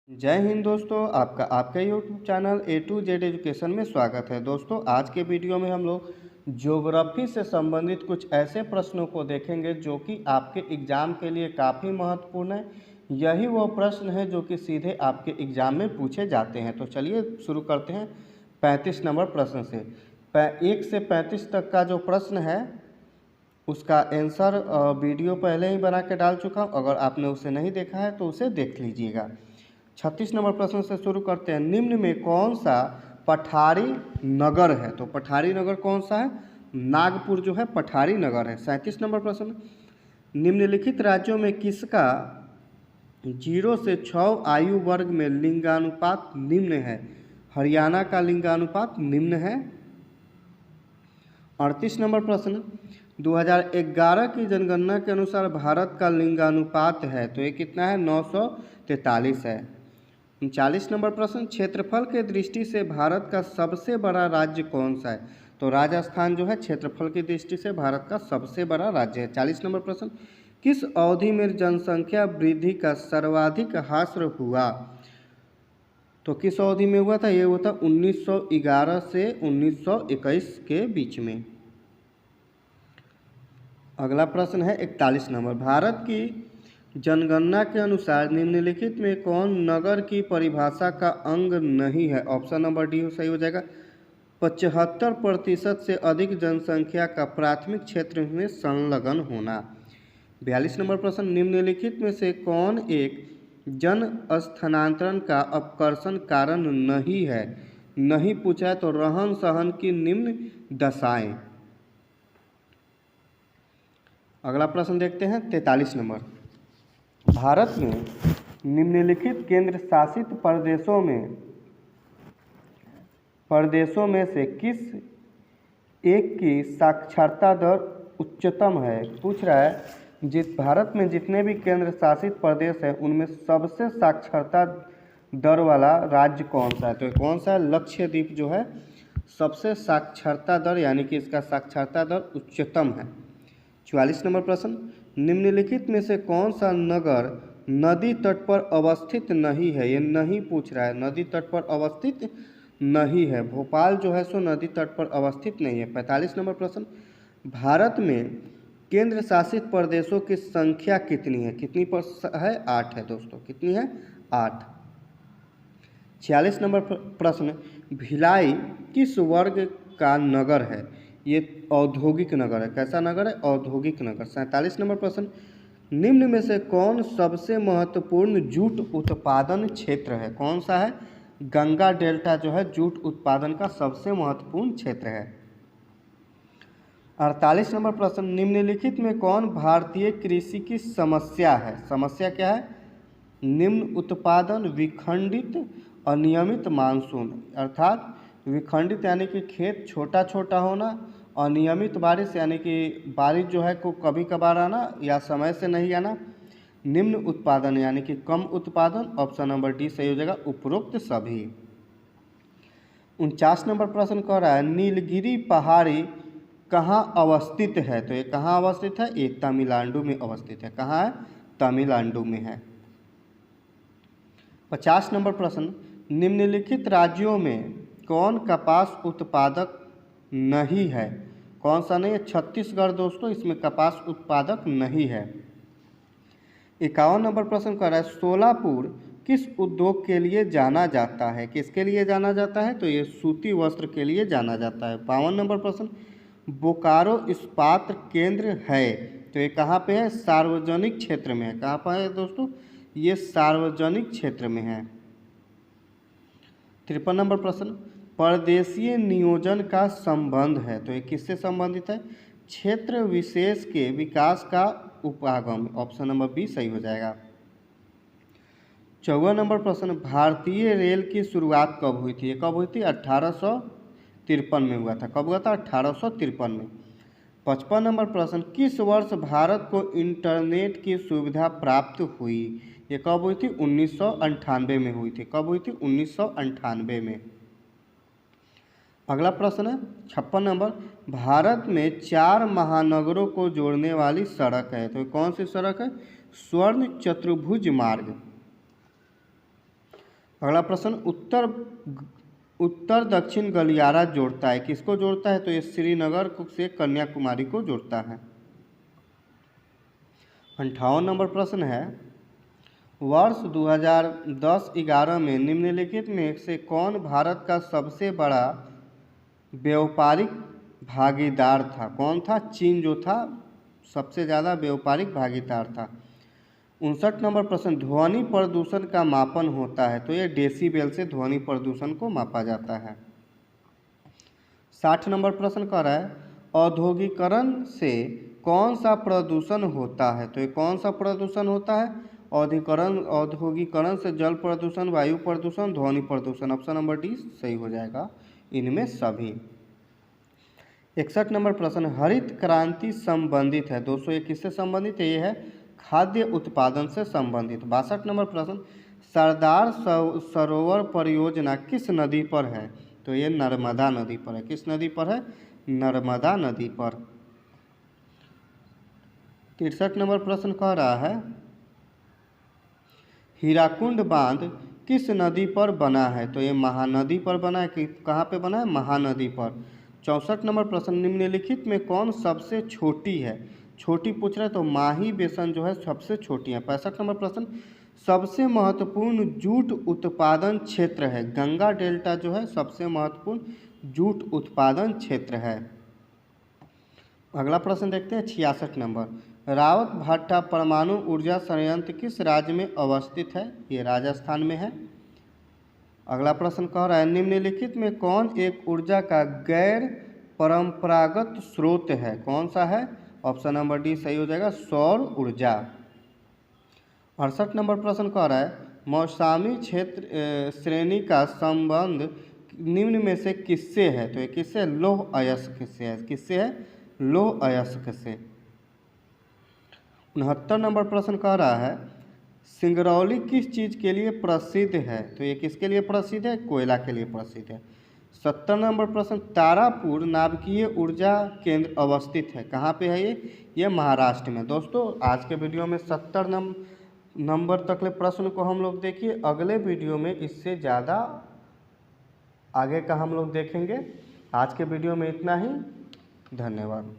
जय हिंद दोस्तों, आपका YouTube channel A to Z education में स्वागत है। दोस्तों, आज के वीडियो में हम लोग ज्योग्राफी से संबंधित कुछ ऐसे प्रश्नों को देखेंगे जो कि आपके एग्ज़ाम के लिए काफ़ी महत्वपूर्ण है। यही वो प्रश्न है जो कि सीधे आपके एग्ज़ाम में पूछे जाते हैं। तो चलिए शुरू करते हैं 35 नंबर प्रश्न से। 1 से 35 तक का जो प्रश्न है उसका आंसर वीडियो पहले ही बना के डाल चुका हूँ। अगर आपने उसे नहीं देखा है तो उसे देख लीजिएगा। 36 नंबर प्रश्न से शुरू करते हैं। निम्न में कौन सा पठारी नगर है? तो पठारी नगर कौन सा है? नागपुर जो है पठारी नगर है। 37 नंबर प्रश्न, निम्नलिखित राज्यों में किसका 0 से 6 आयु वर्ग में लिंगानुपात निम्न है? हरियाणा का लिंगानुपात निम्न है। 38 नंबर प्रश्न, 2011 की जनगणना के अनुसार भारत का लिंगानुपात है तो ये कितना है? 943 है। 39 नंबर प्रश्न, क्षेत्रफल के दृष्टि से भारत का सबसे बड़ा राज्य कौन सा है? तो राजस्थान जो है क्षेत्रफल की दृष्टि से भारत का सबसे बड़ा राज्य है। 40 नंबर प्रश्न, किस अवधि में जनसंख्या वृद्धि का सर्वाधिक ह्रास हुआ? तो किस अवधि में हुआ था? ये हुआ था 1911 से 1921 के बीच में। अगला प्रश्न है 41 नंबर, भारत की जनगणना के अनुसार निम्नलिखित में कौन नगर की परिभाषा का अंग नहीं है? ऑप्शन नंबर डी सही हो जाएगा। 75% से अधिक जनसंख्या का प्राथमिक क्षेत्र में संलग्न होना। 42 नंबर प्रश्न, निम्नलिखित में से कौन एक जन स्थानांतरण का अपकर्षण कारण नहीं है? नहीं पूछा है तो रहन सहन की निम्न दशाएं। अगला प्रश्न देखते हैं 43 नंबर, भारत में निम्नलिखित केंद्र शासित प्रदेशों में से किस एक की साक्षरता दर उच्चतम है? पूछ रहा है जिस भारत में जितने भी केंद्र शासित प्रदेश हैं उनमें सबसे साक्षरता दर वाला राज्य कौन सा है? तो कौन सा है? लक्षद्वीप जो है सबसे साक्षरता दर यानी कि इसका साक्षरता दर उच्चतम है। 44 नंबर प्रश्न, निम्नलिखित में से कौन सा नगर नदी तट पर अवस्थित नहीं है? ये नहीं पूछ रहा है, नदी तट पर अवस्थित नहीं है। भोपाल जो है सो नदी तट पर अवस्थित नहीं है। 45 नंबर प्रश्न, भारत में केंद्र शासित प्रदेशों की संख्या कितनी है? कितनी पर है? 8 है दोस्तों। कितनी है? 8। 46 नंबर प्रश्न, भिलाई किस वर्ग का नगर है? ये औद्योगिक नगर है। कैसा नगर है? औद्योगिक नगर। 47 नंबर प्रश्न, निम्न में से कौन सबसे महत्वपूर्ण जूट उत्पादन क्षेत्र है? कौन सा है? गंगा डेल्टा जो है जूट उत्पादन का सबसे महत्वपूर्ण क्षेत्र है। 48 नंबर प्रश्न, निम्नलिखित में कौन भारतीय कृषि की समस्या है? समस्या क्या है? निम्न उत्पादन, विखंडित, अनियमित मानसून। अर्थात विखंडित यानी कि खेत छोटा छोटा होना, अनियमित बारिश यानी कि बारिश जो है को कभी कभार आना या समय से नहीं आना, निम्न उत्पादन यानी कि कम उत्पादन। ऑप्शन नंबर डी सही हो जाएगा, उपरोक्त सभी। 49 नंबर प्रश्न कह रहा है नीलगिरी पहाड़ी कहाँ अवस्थित है? तो ये कहाँ अवस्थित है? ये तमिलनाडु में अवस्थित है। कहाँ है? तमिलनाडु में है। 50 नंबर प्रश्न, निम्नलिखित राज्यों में कौन कपास उत्पादक नहीं है? कौन सा नहीं है? छत्तीसगढ़ दोस्तों इसमें कपास उत्पादक नहीं है। 51 नंबर प्रश्न कर रहा है सोलापुर किस उद्योग के लिए जाना जाता है? किसके लिए जाना जाता है? तो ये सूती वस्त्र के लिए जाना जाता है। 52 नंबर प्रश्न, बोकारो इस्पात केंद्र है तो ये कहाँ पे है? सार्वजनिक क्षेत्र में है। कहाँ पर है दोस्तों? ये सार्वजनिक क्षेत्र में है। 53 नंबर प्रश्न, परदेशीय नियोजन का संबंध है तो ये किससे संबंधित है? क्षेत्र विशेष के विकास का उपागम। ऑप्शन नंबर बी सही हो जाएगा। 54 नंबर प्रश्न, भारतीय रेल की शुरुआत कब हुई थी? ये कब हुई थी? 1853 में हुआ था। कब हुआ था? 1853 में। 55 नंबर प्रश्न, किस वर्ष भारत को इंटरनेट की सुविधा प्राप्त हुई? ये कब हुई थी? 1998 में हुई थी। कब हुई थी? 1998 में। अगला प्रश्न है 56 नंबर, भारत में 4 महानगरों को जोड़ने वाली सड़क है तो कौन सी सड़क है? स्वर्ण चतुर्भुज मार्ग। अगला प्रश्न, उत्तर दक्षिण गलियारा जोड़ता है, किसको जोड़ता है? तो ये श्रीनगर से कन्याकुमारी को जोड़ता है। 58 नंबर प्रश्न है, वर्ष 2010-11 में निम्नलिखित में से कौन भारत का सबसे बड़ा व्यापारिक भागीदार था? कौन था? चीन जो था सबसे ज़्यादा व्यापारिक भागीदार था। 59 नंबर प्रश्न, ध्वनि प्रदूषण का मापन होता है, तो ये डेसीबेल से ध्वनि प्रदूषण को मापा जाता है। 60 नंबर प्रश्न कह रहा है, औद्योगिकरण से कौन सा प्रदूषण होता है? तो ये कौन सा प्रदूषण होता है? औद्योगिकरण से जल प्रदूषण, वायु प्रदूषण, ध्वनि प्रदूषण। ऑप्शन नंबर डी सही हो जाएगा इनमें सभी। 61 नंबर प्रश्न, हरित क्रांति संबंधित है, 201 किससे संबंधित है? ये है खाद्य उत्पादन से संबंधित। 62 नंबर प्रश्न, सरदार सरोवर परियोजना किस नदी पर है? तो ये नर्मदा नदी पर है। किस नदी पर है? नर्मदा नदी पर। 63 नंबर प्रश्न कह रहा है, हीराकुंड बांध किस नदी पर बना है? तो ये महानदी पर बना है। कि कहाँ पे बना है? महानदी पर। 64 नंबर प्रश्न, निम्नलिखित में कौन सबसे छोटी है? छोटी पूछ रहे तो माही बेसन जो है सबसे छोटी है। 65 नंबर प्रश्न, सबसे महत्वपूर्ण जूट उत्पादन क्षेत्र है। गंगा डेल्टा जो है सबसे महत्वपूर्ण जूट उत्पादन क्षेत्र है। अगला प्रश्न देखते हैं 66 नंबर, रावत भाटा परमाणु ऊर्जा संयंत्र किस राज्य में अवस्थित है? ये राजस्थान में है। अगला प्रश्न कह रहा है, निम्नलिखित में कौन एक ऊर्जा का गैर परंपरागत स्रोत है? कौन सा है? ऑप्शन नंबर डी सही हो जाएगा, सौर ऊर्जा। 68 नंबर प्रश्न कह रहा है, मौसमी क्षेत्र श्रेणी का संबंध निम्न में से किससे है? तो ये किससे? लौह अयस्क से है। किससे है? लौह अयस्क से। 69 नंबर प्रश्न कह रहा है, सिंगरौली किस चीज़ के लिए प्रसिद्ध है? तो ये किसके लिए प्रसिद्ध है? कोयला के लिए प्रसिद्ध है। 70 नंबर प्रश्न, तारापुर नाभिकीय ऊर्जा केंद्र अवस्थित है, कहाँ पे है ये महाराष्ट्र में। दोस्तों आज के वीडियो में 70 नंबर तक के प्रश्न को हम लोग देखिए, अगले वीडियो में इससे ज़्यादा आगे का हम लोग देखेंगे। आज के वीडियो में इतना ही, धन्यवाद।